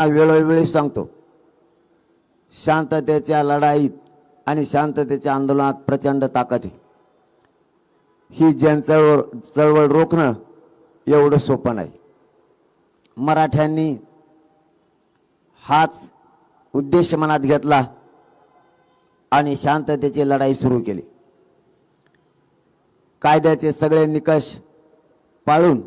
वेळोवेळी सांगतो, शांततेच्या लढाईत आणि शांततेच्या आंदोलनात प्रचंड ताकद आहे. ही चळवळ रोखणं एवढं सोपं नाही. मराठ्यांनी हाच उद्देश मनात घेतला आणि शांततेची लढाई सुरू केली. कायद्याचे सगळे निकष पाळून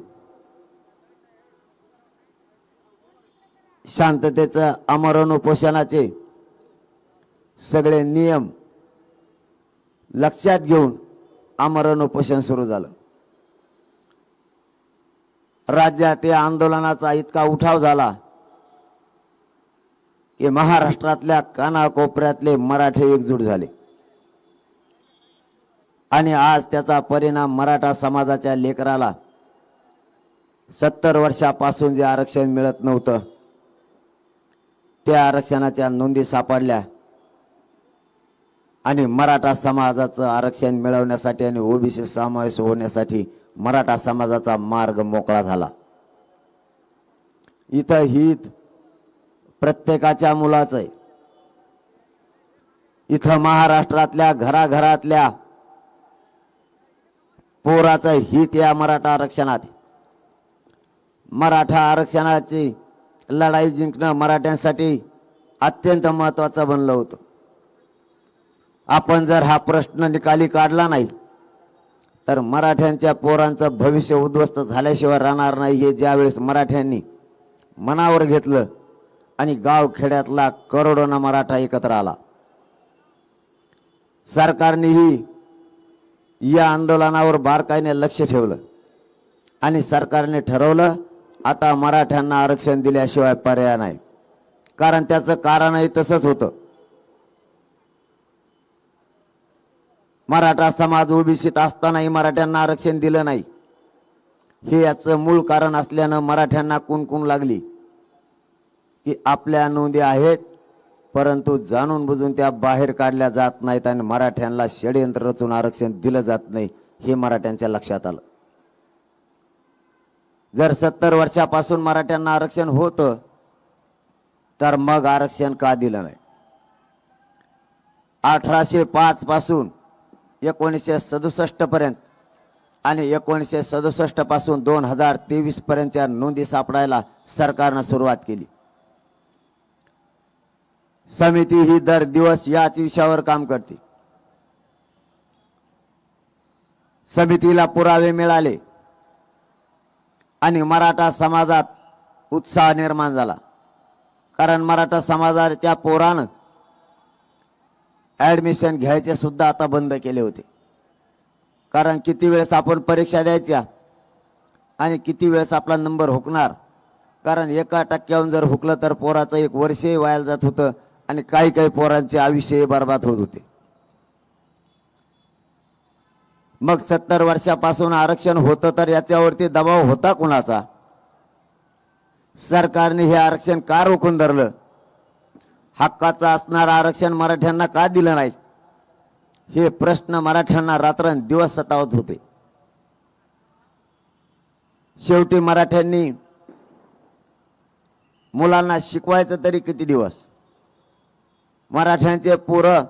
शांततेचं आमरण उपोषणाचे सगळे नियम लक्षात घेऊन आमरण उपोषण सुरू झालं. राज्यात या आंदोलनाचा इतका उठाव झाला की महाराष्ट्रातल्या कानाकोपऱ्यातले मराठे एकजूट झाले आणि आज त्याचा परिणाम मराठा समाजाच्या लेकराला 70 वर्षापासून जे आरक्षण मिळत नव्हतं त्या आरक्षणाच्या नोंदी सापडल्या आणि मराठा समाजाचं आरक्षण मिळवण्यासाठी आणि ओबीसी समावेश होण्यासाठी मराठा समाजाचा मार्ग मोकळा झाला. इथं हित प्रत्येकाच्या मुलाचं आहे. इथं महाराष्ट्रातल्या घराघरातल्या पोराचं हित या मराठा आरक्षणात. मराठा आरक्षणाची लढाई जिंकणं मराठ्यांसाठी अत्यंत महत्त्वाचं बनलं होतं. आपण जर हा प्रश्न निकाली काढला नाही तर मराठ्यांच्या पोरांचं भविष्य उद्ध्वस्त झाल्याशिवाय राहणार नाही. हे ज्यावेळेस मराठ्यांनी मनावर घेतलं आणि गाव खेड्यातला करोडोना मराठा एकत्र आला, सरकारनेही या आंदोलनावर बारकाईने लक्ष ठेवलं आणि सरकारने ठरवलं आता मराठ्यांना आरक्षण दिल्याशिवाय पर्याय नाही. कारण त्याचं कारणही तसंच होतं. मराठा समाज ओबीसीत असतानाही मराठ्यांना आरक्षण दिलं नाही. हे याचं मूळ कारण असल्यानं मराठ्यांना कुणकुण लागली की आपल्या नोंदी आहेत परंतु जाणून बुजून त्या बाहेर काढल्या जात नाहीत आणि मराठ्यांना षडयंत्र रचून आरक्षण दिलं जात नाही. हे मराठ्यांच्या लक्षात आलं. जर 70 वर्षापासून मराठ्यांना आरक्षण होतं तर मग आरक्षण का दिलं नाही? 1805 पासून 1967 पर्यंत आणि 1967 पासून 2023 पर्यंतच्या नोंदी सापडायला सरकारनं सुरुवात केली. समिती ही दर दिवस याच विषयावर काम करते. समितीला पुरावे मिळाले आणि मराठा समाजात उत्साह निर्माण झाला. कारण मराठा समाजाच्या पोरानं ऍडमिशन घ्यायचे सुद्धा आता बंद केले होते. कारण किती वेळेस आपण परीक्षा द्यायच्या आणि किती वेळेस आपला नंबर हुकणार. कारण 1% जर हुकलं तर पोराचं 1 वर्षही वाया जात होतं आणि काही काही पोरांचे आयुष्यही बर्बाद होत होते. मग 70 वर्षापासून आरक्षण होतं तर याच्यावरती दबाव होता कुणाचा? सरकारने हे आरक्षण का रोखून धरलं? हक्काचं असणारं आरक्षण मराठ्यांना का दिलं नाही? हे प्रश्न मराठ्यांना रात्रंदिवस सतावत होते. शेवटी मराठ्यांनी मुलांना शिकवायचं तरी किती दिवस? मराठ्यांचे पोरं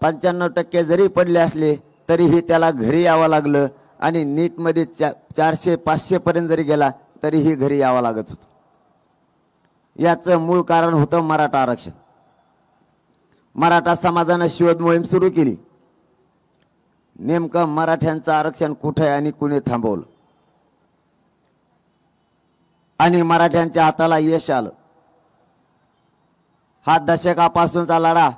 95% जरी पडले असले तरीही त्याला घरी यावं लागलं आणि नीटमध्ये 400-500 पर्यंत जरी गेला तरीही घरी यावं लागत होतं. याचं मूळ कारण होतं मराठा आरक्षण. मराठा समाजानं शोध मोहीम सुरू केली. नेमकं मराठ्यांचं आरक्षण कुठे आणि कुणी थांबवलं आणि मराठ्यांच्या हाताला यश आलं. हा दशकापासूनचा लढा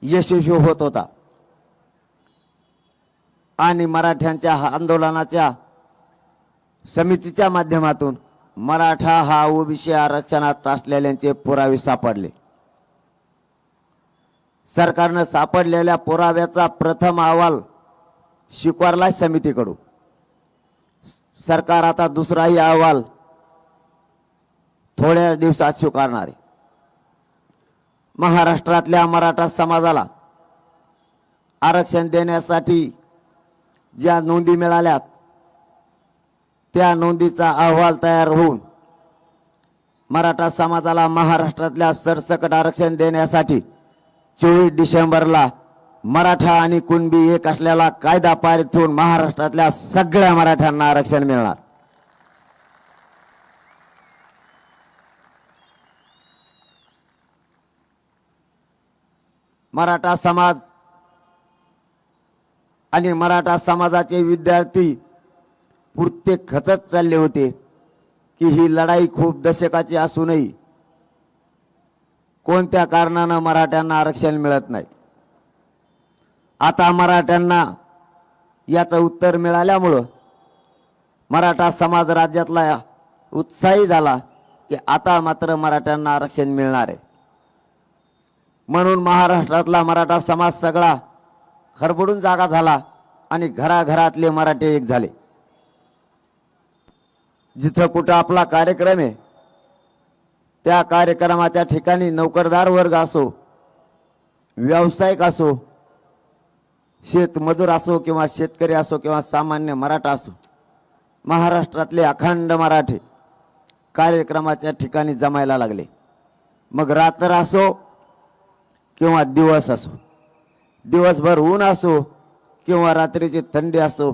यशस्वी होत होता आणि मराठ्यांच्या आंदोलनाच्या समितीच्या माध्यमातून मराठा हा ओबीसी आरक्षणात असलेल्यांचे पुरावे सापडले. सरकारनं सापडलेल्या पुराव्याचा प्रथम अहवाल स्वीकारला समितीकडून. सरकार आता दुसराही अहवाल थोड्या दिवसात स्वीकारणार आहे. महाराष्ट्रातल्या मराठा समाजाला आरक्षण देण्यासाठी ज्या नोंदी मिळाल्यात त्या नोंदीचा अहवाल तयार होऊन मराठा समाजाला महाराष्ट्रातल्या सरसकट आरक्षण देण्यासाठी 24 डिसेंबरला मराठा आणि कुणबी एक असलेला कायदा पारित होऊन महाराष्ट्रातल्या सगळ्या मराठ्यांना आरक्षण मिळणार. मराठा समाज आणि मराठा समाजाचे विद्यार्थी पुरते खचत चालले होते की ही लढाई खूप दशकाची असूनही कोणत्या कारणानं मराठ्यांना आरक्षण मिळत नाही. आता मराठ्यांना याचं उत्तर मिळाल्यामुळं मराठा समाज राज्यातला उत्साही झाला की आता मात्र मराठ्यांना आरक्षण मिळणार आहे. म्हणून महाराष्ट्रातला मराठा समाज सगळा खरबडून जागा झाला आणि घराघरातले मराठे एक झाले. जिथं कुठं आपला कार्यक्रम आहे त्या कार्यक्रमाच्या ठिकाणी नोकरदार वर्ग असो, व्यावसायिक असो, शेतमजूर असो किंवा शेतकरी असो किंवा सामान्य मराठा असो, महाराष्ट्रातले अखंड मराठे कार्यक्रमाच्या ठिकाणी जमायला लागले. मग रात्र असो किंवा दिवस असो, दिवसभर ऊन असो किंवा रात्रीची थंडी असो,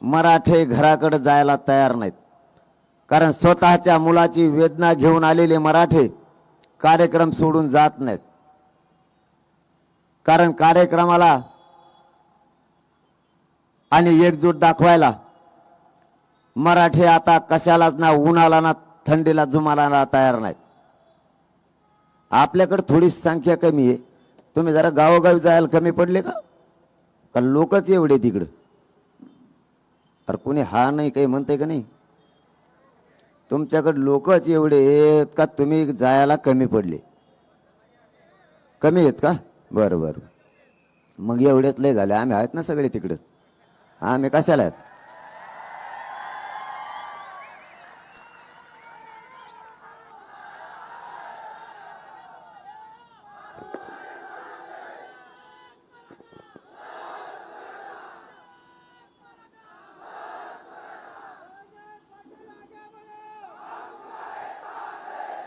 मराठे घराकडे जायला तयार नाहीत. कारण स्वतःच्या मुलाची वेदना घेऊन आलेले मराठे कार्यक्रम सोडून जात नाहीत. कारण कार्यक्रमाला आणि एकजूट दाखवायला मराठे आता कशालाच ना उन्हाला ना थंडीला जुमाला तयार नाहीत. आपल्याकडे थोडी संख्या कमी आहे. तुम्ही जरा गावोगावी जायला कमी पडले का लोकच एवढे तिकडं? अरे कोणी हा नाही काही म्हणते का नाही? तुमच्याकडे लोकच एवढे आहेत का तुम्ही जायला कमी पडले? कमी आहेत का? बरं बरं. मग एवढेच लय झाले. आम्ही आहेत ना सगळे तिकडं. आम्ही कशाला आहेत?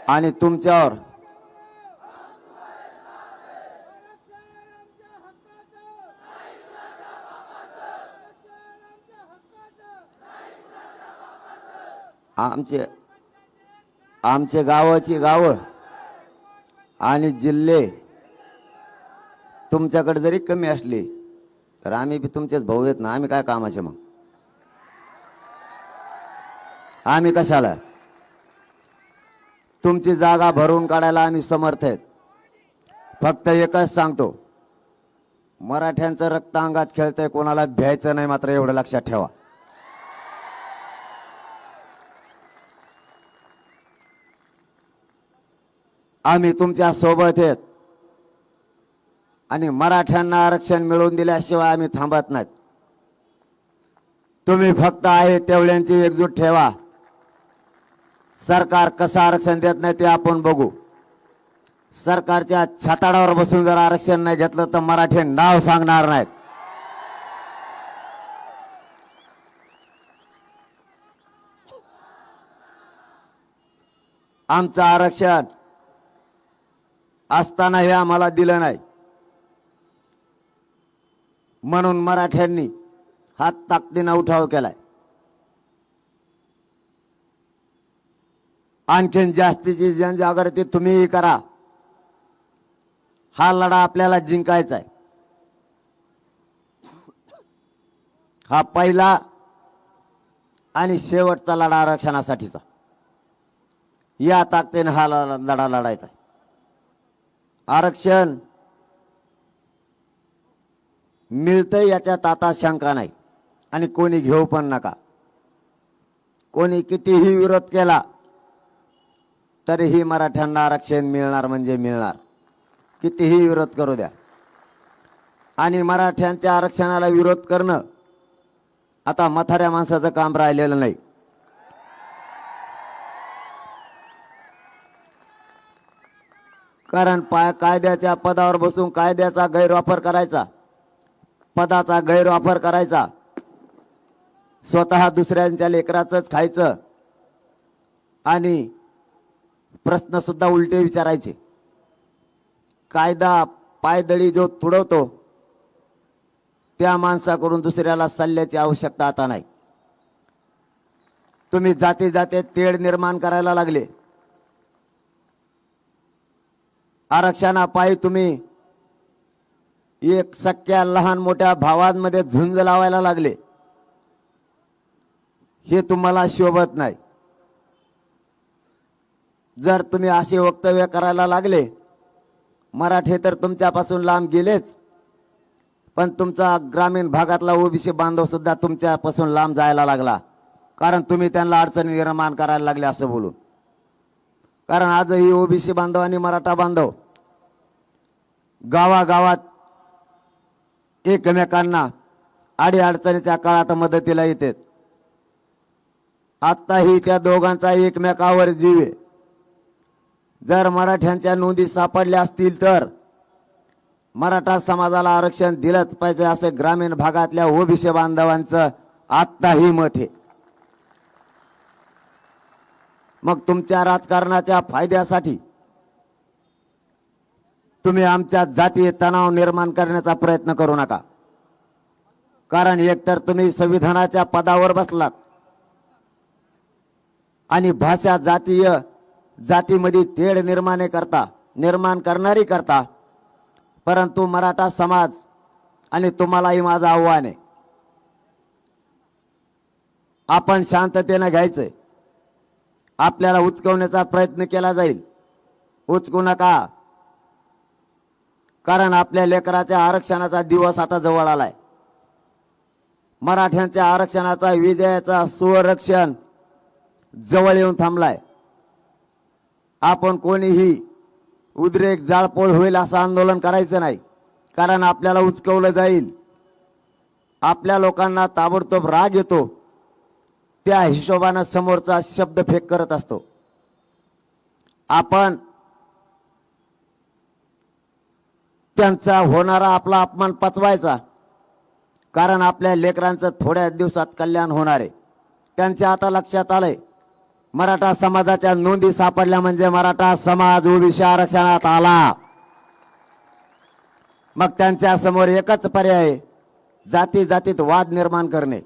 आणि तुमच्यावर आमचे गावाची गावं आणि जिल्हे तुमच्याकडे जरी कमी असले तर आम्ही बी तुमचेच भाऊ आहेत ना. आम्ही काय कामाचे मग? आम्ही कशाला? तुमची जागा भरून काढायला आम्ही समर्थ आहेत. फक्त एकच सांगतो, मराठ्यांचं रक्त अंगात खेळतंय, कोणाला भ्यायचं नाही मात्र एवढं लक्षात ठेवा. आम्ही तुमच्या सोबत आहेत आणि मराठ्यांना आरक्षण मिळवून दिल्याशिवाय आम्ही थांबत नाहीत. तुम्ही फक्त आहे तेवढ्यांची एकजूट ठेवा. सरकार कसं आरक्षण देत नाही ते आपण बघू. सरकारच्या छाताडावर बसून जर आरक्षण नाही घेतलं तर मराठी नाव सांगणार नाहीत. आमचं आरक्षण असताना हे आम्हाला दिलं नाही म्हणून मराठ्यांनी हात ताकदीनं उठाव केलाय. आणखीन जास्तीची जनजागृती तुम्हीही करा. हा लढा आपल्याला जिंकायचा आहे. हा पहिला आणि शेवटचा लढा आरक्षणासाठीचा. या ताकदीने हा लढा लढायचा आहे. आरक्षण मिळतंय याच्यात आता शंका नाही आणि कोणी घेऊ पण नका. कोणी कितीही विरोध केला तरीही मराठ्यांना आरक्षण मिळणार म्हणजे मिळणार. कितीही विरोध करू द्या. आणि मराठ्यांच्या आरक्षणाला विरोध करणं आता म्हाताऱ्या माणसाचं काम राहिलेलं नाही. कारण कायद्याच्या पदावर बसून कायद्याचा गैरवापर करायचा, पदाचा गैरवापर करायचा, स्वतः दुसऱ्यांच्या लेकराचंच खायचं आणि प्रश्न सुद्धा उलटे विचारायचे. कायदा पायदळी जो तुडवतो त्या माणसाकडून दुसऱ्याला सल्ल्याची आवश्यकता आता नाही. तुम्ही जाती जाते तेढ निर्माण करायला लागले. आरक्षणापायी तुम्ही एक सख्या लहान मोठ्या भावांमध्ये झुंज लावायला लागले. हे तुम्हाला शोभत नाही. जर तुम्ही असे वक्तव्य करायला लागले, मराठे तर तुमच्यापासून लांब गेलेच, पण तुमचा ग्रामीण भागातला ओबीसी बांधव सुद्धा तुमच्यापासून लांब जायला लागला. कारण तुम्ही त्यांना अडचणी निर्माण करायला लागले असं बोलून. कारण आजही ओबीसी बांधव आणि मराठा बांधव गावागावात एकमेकांना अडीअडचणीच्या काळात मदतीला येतात. आत्ताही त्या दोघांचा एकमेकावर जीव आहे. जर मराठ्यांच्या नोंदी सापडल्या असतील तर मराठा समाजाला आरक्षण दिलंच पाहिजे असे ग्रामीण भागातल्या ओबीसी बांधवांचं आत्ताही मत आहे. मग तुमच्या राजकारणाच्या फायद्यासाठी तुम्ही आमच्या जातीय तणाव निर्माण करण्याचा प्रयत्न करू नका. कारण एकतर तुम्ही संविधानाच्या पदावर बसलात आणि भाषा जातीमध्ये तेढ निर्माण करणारी करता. परंतु मराठा समाज आणि तुम्हालाही माझं आव्हान आहे, आपण शांततेने घ्यायचंय. आपल्याला उचकवण्याचा प्रयत्न केला जाईल, उचकू नका. कारण आपल्या लेकराच्या आरक्षणाचा दिवस आता जवळ आलाय. मराठ्यांच्या आरक्षणाचा विजयाचा सुरक्षण जवळ येऊन थांबलाय. आपण कोणीही उद्रेक जाळपोळ होईल असं आंदोलन करायचं नाही. कारण आपल्याला उचकवलं जाईल. आपल्या लोकांना ताबडतोब राग येतो, त्या हिशोबानं समोरचा शब्द फेक करत असतो. आपण त्यांचा होणारा आपला अपमान पचवायचा. कारण आपल्या लेकरांचं थोड्या दिवसात कल्याण होणार आहे. त्यांच्या आता लक्षात आलंय, मराठा समाजाच्या नोंदी सापडल्या म्हणजे मराठा समाज ओबीसी आरक्षणात आला. मग त्यांच्या समोर एकच पर्याय आहे, जाती जातीत वाद निर्माण करणे.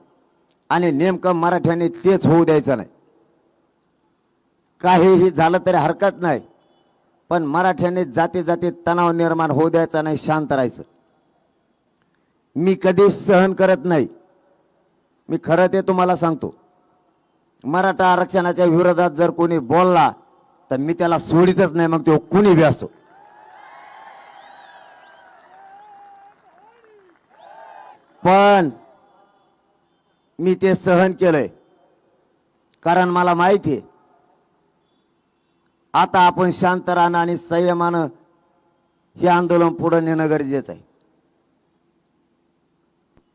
आणि नेमकं मराठ्यांनी तेच होऊ द्यायचं नाही. काहीही झालं तरी हरकत नाही, पण मराठ्यांनी जाती जातीत तणाव निर्माण होऊ द्यायचा नाही, शांत राहायचं. मी कधीच सहन करत नाही. मी खरं ते तुम्हाला सांगतो, मराठा आरक्षणाच्या विरोधात जर कोणी बोलला तर मी त्याला सोडीतच नाही, मग तो कुणी बी असो. पण मी ते सहन केलंय, कारण मला माहिती आहे आता आपण शांत राहणं आणि संयमानं हे आंदोलन पुढे नेणं गरजेचं आहे.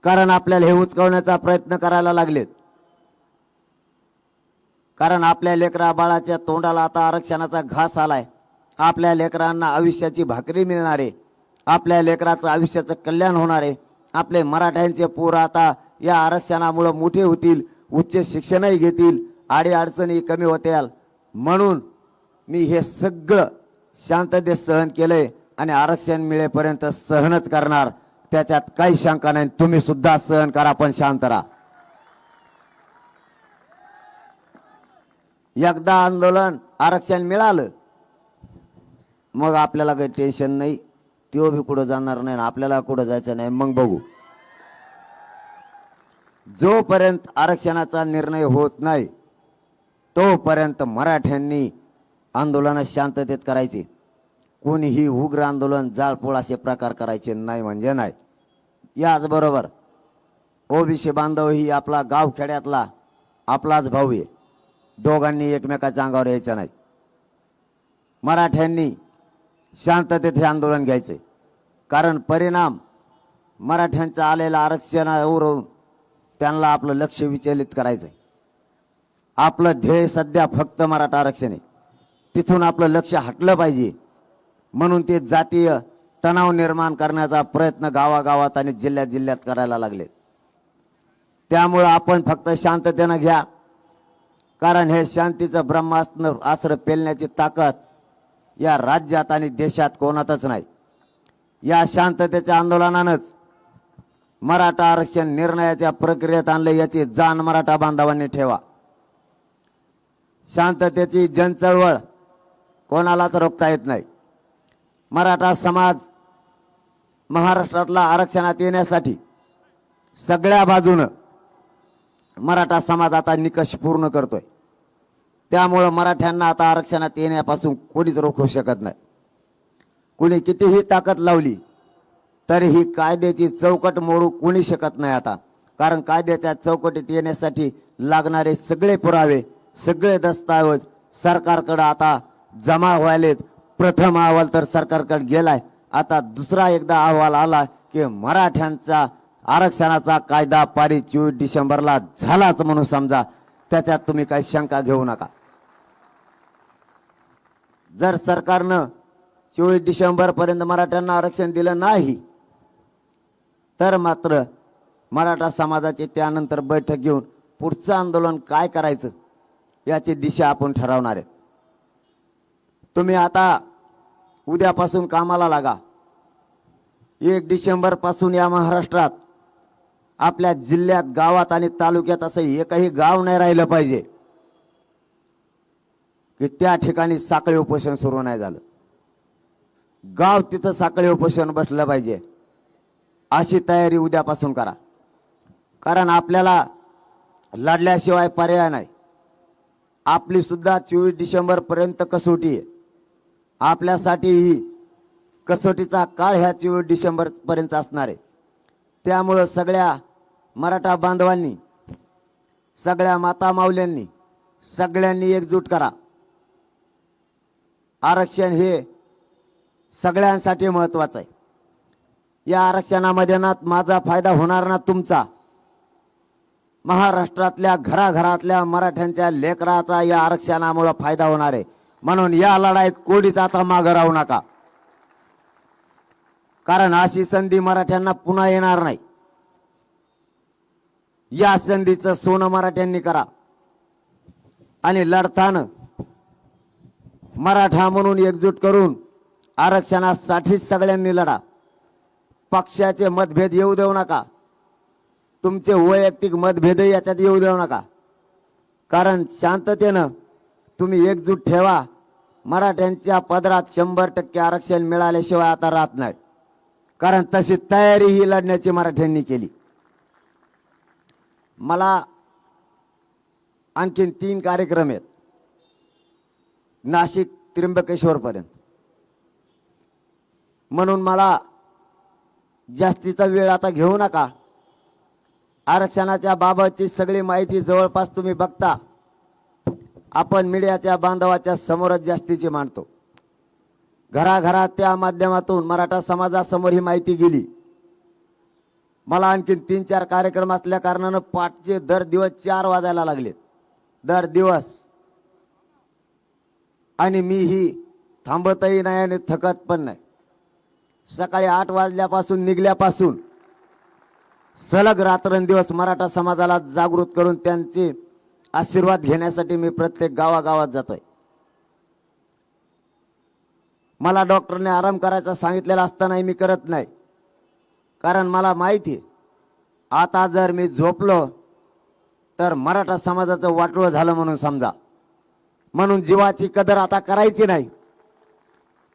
कारण आपल्याला हे उचकवण्याचा प्रयत्न करायला लागलेत. कारण आपल्या लेकरा बाळाच्या तोंडाला आता आरक्षणाचा घास आलाय. आपल्या लेकरांना आयुष्याची भाकरी मिळणार आहे. आपल्या लेकराचं आयुष्याचं कल्याण होणार आहे. आपले मराठ्यांचे पोर आता या आरक्षणामुळे मोठे होतील, उच्च शिक्षणही घेतील, अडीअडचणी कमी होतील. म्हणून मी हे सगळं शांततेत सहन केलंय आणि आरक्षण मिळेपर्यंत सहनच करणार. त्याच्यात काही शंका नाही. तुम्ही सुद्धा सहन करा, पण शांत राहा. एकदा आंदोलन आरक्षण मिळालं मग आपल्याला काही टेन्शन नाही. तो बी कुठं जाणार नाही, आपल्याला कुठं जायचं नाही. मग बघू. जोपर्यंत आरक्षणाचा निर्णय होत नाही तोपर्यंत मराठ्यांनी आंदोलन शांततेत करायचे. कोणीही उग्र आंदोलन, जाळपोळ असे प्रकार करायचे नाही म्हणजे नाही. याचबरोबर ओबीसी बांधव ही आपला गावखेड्यातला आपलाच भाऊ आहे. दोघांनी एकमेकाच्या अंगावर यायचं नाही. मराठ्यांनी शांततेत हे आंदोलन घ्यायचे. कारण परिणाम मराठ्यांचं आलेलं आरक्षणावरून त्यांना आपलं लक्ष विचलित करायचंय. आपलं ध्येय सध्या फक्त मराठा आरक्षण आहे. तिथून आपलं लक्ष हटलं पाहिजे. म्हणून ते जातीय तणाव निर्माण करण्याचा प्रयत्न गावागावात आणि जिल्ह्यात जिल्ह्यात करायला लागले. त्यामुळे आपण फक्त शांततेने घ्या. कारण हे शांतीचं ब्रह्मास्त्र आसर पेलण्याची ताकद या राज्यात आणि देशात कोणातच नाही. या शांततेच्या आंदोलनानंच मराठा आरक्षण निर्णयाच्या प्रक्रियेत आणले याची जाण मराठा बांधवांनी ठेवा. शांततेची जनचळवळ कोणालाच रोखता येत नाही. मराठा समाज महाराष्ट्रातला आरक्षणात येण्यासाठी सगळ्या बाजूनं मराठा समाज आता निकष पूर्ण करतोय. त्यामुळे मराठ्यांना आता आरक्षणात येण्यापासून कोणीच रोखू शकत नाही. कुणी कितीही ताकद लावली तरी ही कायद्याची चौकट मोडू कोणी शकत नाही आता. कारण कायद्याच्या चौकटीत येण्यासाठी लागणारे सगळे पुरावे, सगळे दस्तावेज सरकारकडे आता जमा व्हायलेत. प्रथम अहवाल तर सरकारकडे गेलाय. आता दुसरा एकदा अहवाल आला की मराठ्यांचा आरक्षणाचा कायदा पारित 24 डिसेंबरला झालाच म्हणून समजा. त्याच्यात तुम्ही काही शंका घेऊ नका. जर सरकारनं 24 डिसेंबर पर्यंत मराठ्यांना आरक्षण दिलं नाही तर मात्र मराठा समाजाचे त्यानंतर बैठक घेऊन पुढचं आंदोलन काय करायचं याची दिशा आपण ठरवणार आहे. तुम्ही आता उद्यापासून कामाला लागा. 1 डिसेंबर पासून या महाराष्ट्रात आपल्या जिल्ह्यात, गावात आणि तालुक्यात असं एकही गाव नाही राहिलं पाहिजे की त्या ठिकाणी साखळी उपोषण सुरू नाही झालं. गाव तिथं साखळी उपोषण बसलं पाहिजे. अशी तयारी उद्यापासून करा. कारण आपल्याला लढल्याशिवाय पर्याय नाही. आपली सुद्धा 24 डिसेंबर पर्यंत कसोटी आहे. आपल्यासाठी ही कसोटीचा काळ ह्या 24 डिसेंबर पर्यंत असणार आहे. त्यामुळं सगळ्या मराठा बांधवांनी, सगळ्या माता माऊल्यांनी, सगळ्यांनी एकजूट करा. आरक्षण हे सगळ्यांसाठी महत्त्वाचं आहे. या आरक्षणामध्ये ना माझा फायदा होणार ना तुमचा. महाराष्ट्रातल्या घराघरातल्या मराठ्यांच्या लेकराचा या आरक्षणामुळे फायदा होणार आहे. म्हणून या लढाईत कोणीच आता मागं राहू नका. कारण अशी संधी मराठ्यांना पुन्हा येणार नाही. या संधीचं सोनं मराठ्यांनी करा. आणि लढताना मराठा म्हणून एकजूट करून आरक्षणासाठी सगळ्यांनी लढा. पक्षाचे मतभेद येऊ देऊ नका. तुमचे वैयक्तिक मतभेद याच्यात येऊ देऊ नका. कारण शांततेनं तुम्ही एकजूट ठेवा. मराठ्यांच्या पदरात 100% आरक्षण मिळाल्याशिवाय आता राहत नाही. कारण तशी तयारी ही लढण्याची मराठ्यांनी केली. मला आणखीन 3 कार्यक्रम आहेत नाशिक त्र्यंबकेश्वर पर्यंत. म्हणून मला जास्तीचा वेळ आता घेऊ नका. आरक्षणाच्या बाबतची सगळी माहिती जवळपास तुम्ही बघता. आपण मीडियाच्या बांधवाच्या समोरच जास्तीची मांडतो. घराघरात त्या माध्यमातून मराठा समाजासमोर ही माहिती गेली. मला आणखीन 3-4 कार्यक्रम असल्या कारणानं पाठचे दर दिवस 4 वाजायला लागलेत. दर दिवस. आणि मी ही थांबतही नाही आणि थकत पण नाही. सकाळी 8 वाजल्यापासून निघल्यापासून सलग रात्रंदिवस मराठा समाजाला जागृत करून त्यांचे आशीर्वाद घेण्यासाठी मी प्रत्येक गावागावात जातोय. मला डॉक्टरने आराम करायचा सांगितलेला असतानाही मी करत नाही. कारण मला माहिती आहे आता जर मी झोपलो तर मराठा समाजाचं वाटोळं झालं म्हणून समजा. म्हणून जीवाची कदर आता करायची नाही.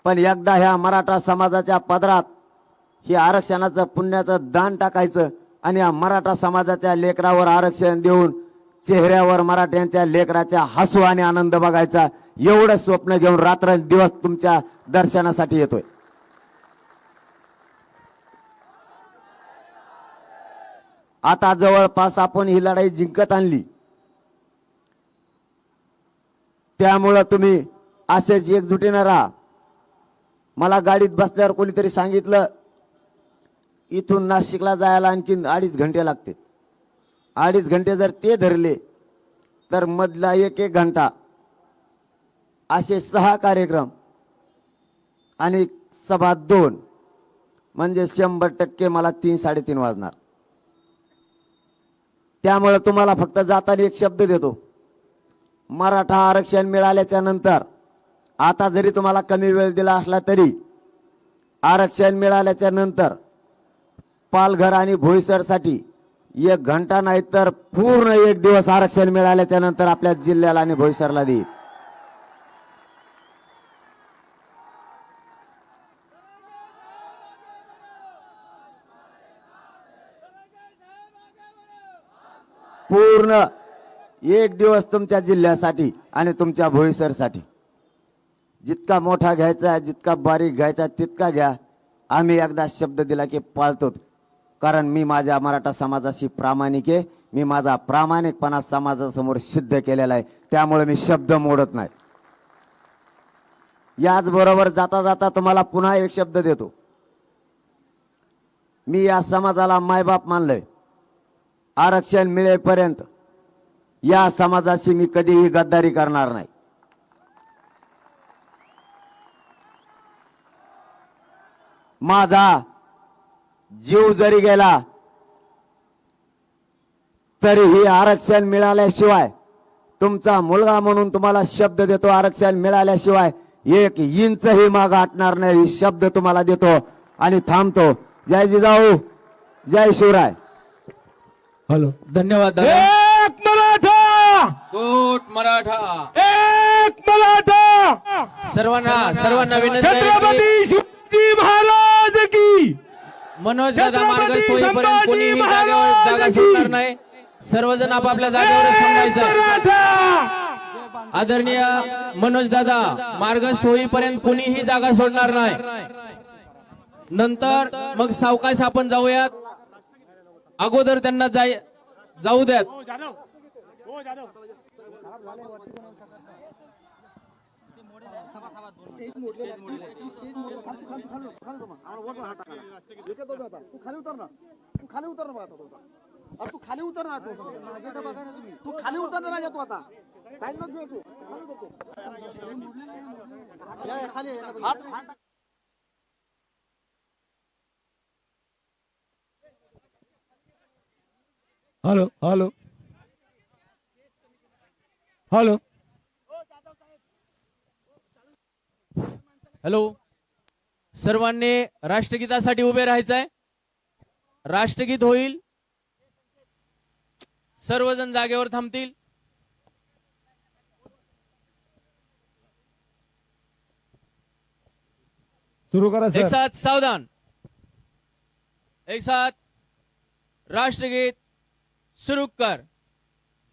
पण एकदा ह्या मराठा समाजाच्या पदरात ही आरक्षणाचं पुण्याचं दान टाकायचं आणि या मराठा समाजाच्या लेकरावर आरक्षण देऊन चेहऱ्यावर मराठ्यांच्या लेकराच्या हसू आणि आनंद बघायचा. एवढं स्वप्न घेऊन रात्रंदिवस तुमच्या दर्शनासाठी येतोय. आता जवळपास आपण ही लढाई जिंकत आणली. त्यामुळं तुम्ही असेच एकजुटीनं राहा. मला गाडीत बसल्यावर कोणीतरी सांगितलं इथून नाशिकला जायला आणखीन 2.5 घंटे लागते. 2.5 घंटे जर ते धरले तर मधला 1-1 घंटा असे 6 कार्यक्रम आणि सभा 2 म्हणजे 100% मला 3-3:30 वाजणार. त्यामुळे तुम्हाला फक्त जाताना एक शब्द देतो. मराठा आरक्षण मिळाल्याच्या नंतर आता जरी तुम्हाला कमी वेळ दिला असला तरी आरक्षण मिळाल्याच्या नंतर पालघर आणि भोईसरसाठी 1 घंटा नाही तर पूर्ण 1 दिवस आरक्षण मिळाल्याच्या नंतर आपल्या जिल्ह्याला आणि भोईसरला देईल. पूर्ण 1 दिवस तुमच्या जिल्ह्यासाठी आणि तुमच्या भोईसरसाठी. जितका मोठा घ्यायचा जितका बारीक घ्यायचा तितका घ्या. आम्ही एकदा शब्द दिला की पाळतो, कारण मी माझ्या मराठा समाजाशी प्रामाणिक आहे. मी माझा प्रामाणिकपणा समाजासमोर सिद्ध केलेला आहे, त्यामुळे मी शब्द मोडत नाही. याचबरोबर जाता जाता तुम्हाला पुन्हा एक शब्द देतो. मी या समाजाला मायबाप मानलंय. आरक्षण मिळेपर्यंत या समाजाशी मी कधीही गद्दारी करणार नाही. माझा जीव जरी गेला तरीही आरक्षण मिळाल्याशिवाय, तुमचा मुलगा म्हणून तुम्हाला शब्द देतो, आरक्षण मिळाल्याशिवाय 1 इंचही माग हटणार नाही, शब्द तुम्हाला देतो आणि थांबतो. जय जिजाऊ, जय शिवराय. हॅलो, धन्यवाद दादा. एक मराठा, कोट मराठा. एक मराठा, सर्वांना विनंती आहे छत्रपती शिवाजी महाराज की. मनोज दादा मार्गस्थ होईपर्यंत छत्रपती कोणीही महाराज जागा की. सोडणार नाही. सर्वजण आपापल्या जागेवरच थांबायचं. मराठा, आदरणीय मनोज दादा मार्गस्थ होईपर्यंत कोणीही जागा सोडणार नाही. नंतर मग सावकाश आपण जाऊयात. अगोदर त्यांना जाऊ द्यात. तू खाली उतर ना, तू खाली उतर ना, तू आता टाइम नको घेऊ, तू खाली हॅलो हॅलो हॅलो हॅलो, सर्वांनी राष्ट्रगीतासाठी उभे राहायचंय. राष्ट्रगीत होईल, सर्वजण जागेवर थांबतील. सुरू करा एक सर. साथ सावधान, एक साथ राष्ट्रगीत शुरू कर.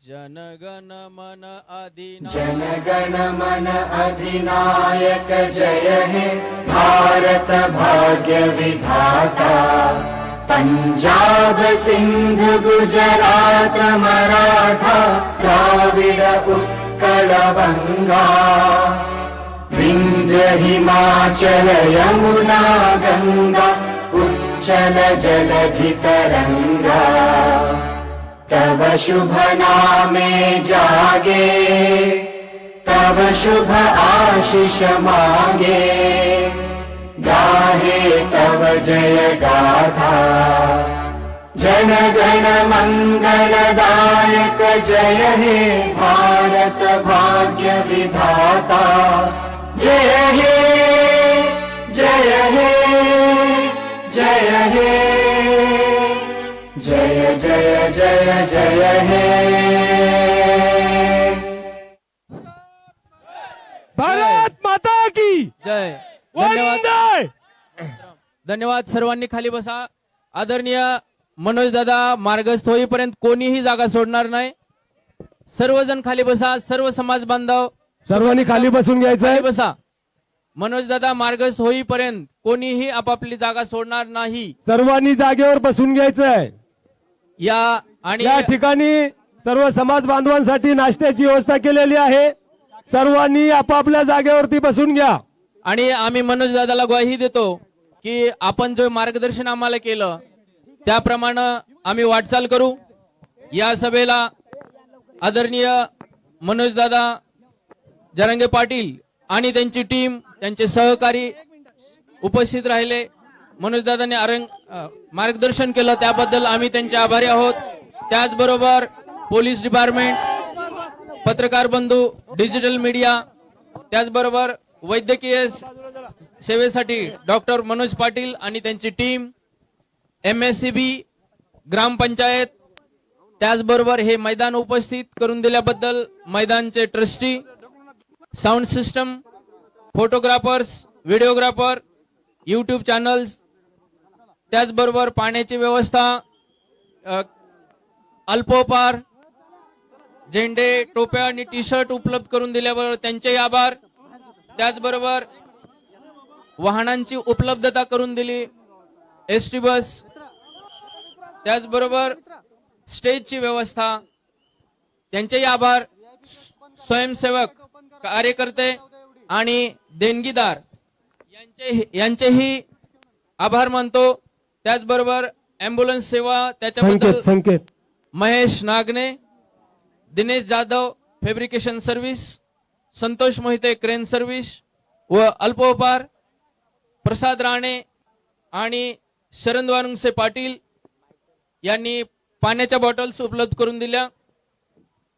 जनगण मन अधिनायक. जनगण मन अधिनायक जय हे भारत भाग्य विधाता. पंजाब सिंध गुजरात मराठा द्राविड उत्कल बंगा. विंध्य हिमाचल यमुना गंगा उच्चल जलधि तरंगा. तव शुभ नामे जागे, तव शुभ आशीष मांगे. गाहे तव जय गाथा. जनगण मंगलदायक जय हे भारत भाग्य विधाता. जय हे जय हे जय हे जय जय जय जय हे. भारत माता की जय. धन्यवाद. वंदे. धन्यवाद. सर्वांनी खाली बसा. आदरणीय मनोज दादा मार्गस्थ होईपर्यंत कोणीही जागा सोडणार नाही. सर्वजण खाली बसा. सर्व समाज बांधव सर्वांनी खाली बसून घ्यायचंय. खाली बसा. मनोज दादा मार्गस्थ होईपर्यंत कोणीही आपापली जागा सोडणार नाही. सर्वांनी जागेवर बसून घ्यायचंय. या आणि या ठिकाणी सर्व समाज बांधवांसाठी नाश्त्याची व्यवस्था केलेली आहे. सर्वांनी आपापल्या जागेवरती बसून घ्या. आणि आम्ही मनोज दादाला ग्वाही देतो की आपण जो मार्गदर्शन आम्हाला केलं त्याप्रमाणे आम्ही वाटचाल करू. या सभेला आदरणीय मनोज दादा जरांगे पाटील आणि त्यांची टीम, त्यांचे सहकारी उपस्थित राहिले. मनोज दादांनी मार्गदर्शन केलं त्याबद्दल आम्ही त्यांचे आभारी आहोत. त्याचबरोबर पोलीस डिपार्टमेंट, पत्रकार बंधू, डिजिटल मीडिया, त्याचबरोबर वैद्यकीय सेवेसाठी डॉक्टर मनोज पाटील आणि त्यांची टीम, MSCB, ग्रामपंचायत, त्याचबरोबर हे मैदान उपस्थित करून दिल्याबद्दल मैदानचे trustee, sound system, photographers, videographer, YouTube channels, त्याचबरोबर पाण्याची व्यवस्था, अल्पोपार, झेंडे, टोप्या आणि टी शर्ट उपलब्ध करून दिल्याबरोबर त्यांचेही आभार. त्याचबरोबर वाहनांची उपलब्धता करून दिली, ST बस, त्याचबरोबर स्टेजची व्यवस्था, त्यांचेही आभार. स्वयंसेवक, कार्यकर्ते आणि देणगीदार यांचेही आभार मानतो. त्याचबरोबर अँब्युलन्स सेवा, त्याच्याबद्दल Sanket Mahesh Nagane, Dinesh Jadhav fabrication service, Santosh Mohite crane service व अल्पोपार, प्रसाद राणे आणि शरद वानुंसे पाटील यांनी पाण्याच्या बॉटल्स उपलब्ध करून दिल्या.